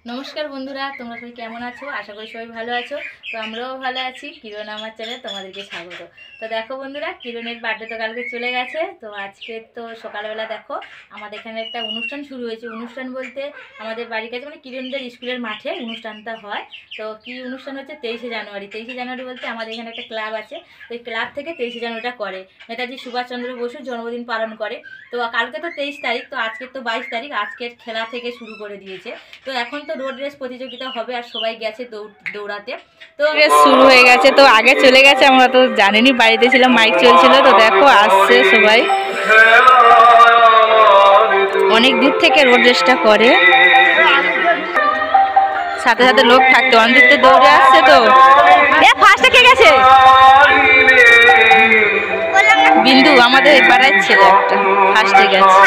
নমস্কার বন্ধুরা, তোমরা সবাই কেমন আছো? আশা করি সবাই ভালো আছো। তো আমরাও ভালো আছি। কিরণ আমার চ্যানেলে তোমাদেরকে স্বাগত। তো দেখো বন্ধুরা, কিরণের বার্থডে তো কালকে চলে গেছে। তো আজকে তো সকালবেলা দেখো আমাদের এখানে একটা অনুষ্ঠান শুরু হয়েছে। অনুষ্ঠান বলতে আমাদের বাড়ির কাছে মানে কিরণদের স্কুলের মাঠে অনুষ্ঠানটা হয়। তো কি অনুষ্ঠান হচ্ছে? 23শে জানুয়ারি। 23শে জানুয়ারি বলতে আমাদের এখানে একটা ক্লাব আছে। তো এই ক্লাব থেকে 23শে জানুয়ারিটা করে নেতাজি সুভাষচন্দ্র বসুর জন্মদিন পালন করে। তো কালকে তো 23 তারিখ, তো আজকের তো 22 তারিখ। আজকের খেলা থেকে শুরু করে দিয়েছে। তো এখন তো রোড রেস প্রতিযোগিতা হবে আর সবাই গেছে দৌড়াতে। তো রেস শুরু হয়ে গেছে, তো আগে চলে গেছে, আমরা তো জানিনি, বাড়িতে ছিলাম, মাইক চলছিল। তো দেখো আসছে সবাই, অনেক দূর থেকে রোড রেসটা করে, সাথে সাথে লোক থাকতে অনেক দূর দৌড়ে আসছে। তো ফার্স্টে কে গেছে? বিন্দু, আমাদের পাড়ার ছেলে একটা ফার্স্টে গেছে।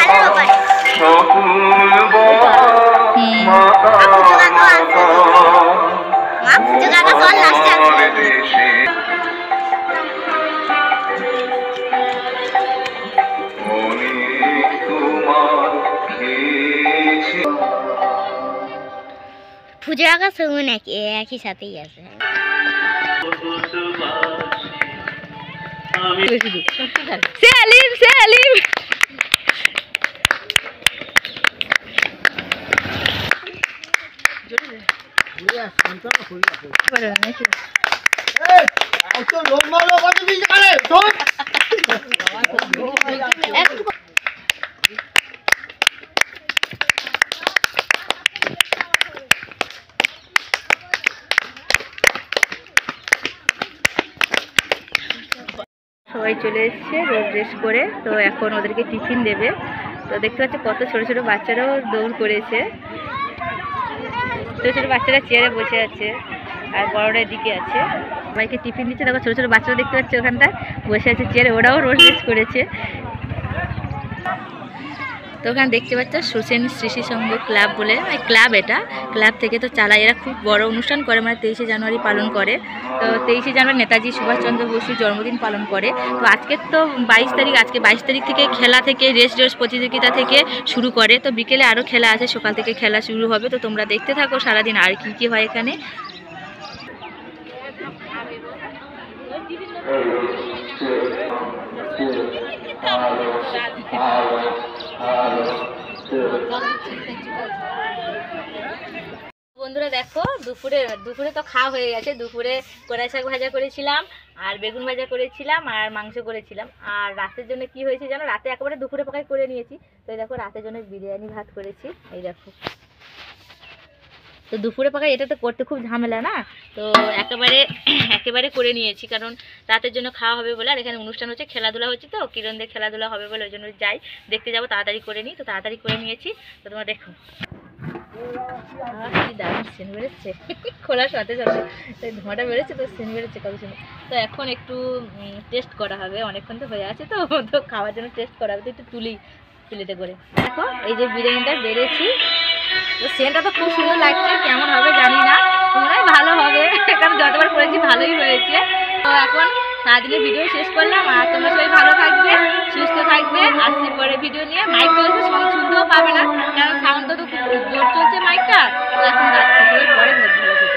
পুজো আঁকা সঙ্গে একই সাথেই আছে। সেলিম সেলিম সবাই চলে এসছে রোড রেস করে। তো এখন ওদেরকে টিফিন দেবে। তো দেখতে পাচ্ছি কত ছোট ছোট বাচ্চারাও দৌড় করেছে। ছোট ছোট বাচ্চারা চেয়ারে বসে আছে আর বড়রা এদিকে আছে, সবাইকে টিফিন দিচ্ছে। দেখো ছোট ছোট বাচ্চারা দেখতে পাচ্ছি ওখানটা বসে আছে চেয়ারে, ওরাও রোড রেস করেছে। তো ওখানে দেখতে পাচ্ছ সুসেন শিশু সংঘ ক্লাব বলে ক্লাব, এটা ক্লাব থেকে তো চালায়। এরা খুব বড় অনুষ্ঠান করে, মানে 23শে জানুয়ারি পালন করে। তো 23শে জানুয়ারি নেতাজি সুভাষচন্দ্র বসুর জন্মদিন পালন করে। তো আজকের তো 22 তারিখ, আজকে 22 তারিখ থেকে খেলা থেকে রেস প্রতিযোগিতা থেকে শুরু করে। তো বিকেলে আরও খেলা আছে, সকাল থেকে খেলা শুরু হবে। তো তোমরা দেখতে থাকো সারাদিন আর কি কি হয় এখানে। বন্ধুরা দেখো, দুপুরে তো খাওয়া হয়ে গেছে। দুপুরে কড়াই শাক ভাজা করেছিলাম আর বেগুন ভাজা করেছিলাম আর মাংস করেছিলাম। আর রাতের জন্য কি হয়েছে জানো? রাতে একেবারে দুপুরে পাকাই করে নিয়েছি। তো এই দেখো রাতের জন্য বিরিয়ানি ভাত করেছি। এই দেখো, তো দুপুরে পাকাই এটা তো করতে খুব ঝামেলা না, তো একেবারে করে নিয়েছি, কারণ রাতের জন্য খাওয়া হবে বলে। আর এখানে অনুষ্ঠান হচ্ছে, খেলাধুলা হচ্ছে, তো কিরণদের খেলাধুলা হবে বলে ওই জন্য যাই, দেখতে যাবো, তাড়াতাড়ি করে নিই। তো তাড়াতাড়ি করে নিয়েছি। তো তোমরা দেখো কি দারুণ সেন বেরোচ্ছে খোলার সাথে সাথে, ধোঁয়াটা বেরোচ্ছে, তো সেন বেরোচ্ছে কত সুন্দর। তো এখন একটু টেস্ট করা হবে, অনেকক্ষণ তো হয়ে আছে, তো তো খাওয়ার জন্য টেস্ট করা হবে। তো একটু তুলি প্লেটে করে। দেখো এই যে বিরিয়ানিটা বেড়েছি, তো সেন্টটা তো খুব সুন্দর লাগছে। কেমন হবে জানি না, তোমরাই ভালো হবে, কারণ যতবার করেছি ভালোই হয়েছে। তো এখন সারাদিনের ভিডিও শেষ করলাম। আর তোমরা সবাই ভালো থাকবে, সুস্থ থাকবে। আসছি পরে ভিডিও নিয়ে। মাইক চলছে, সঙ্গে শুনতেও পাবে না, কারণ সাউন্ডটা তো খুব জোর চলছে মাইকটা। তো এখন রাখছি, সবাই পরে ভালো থাকবে।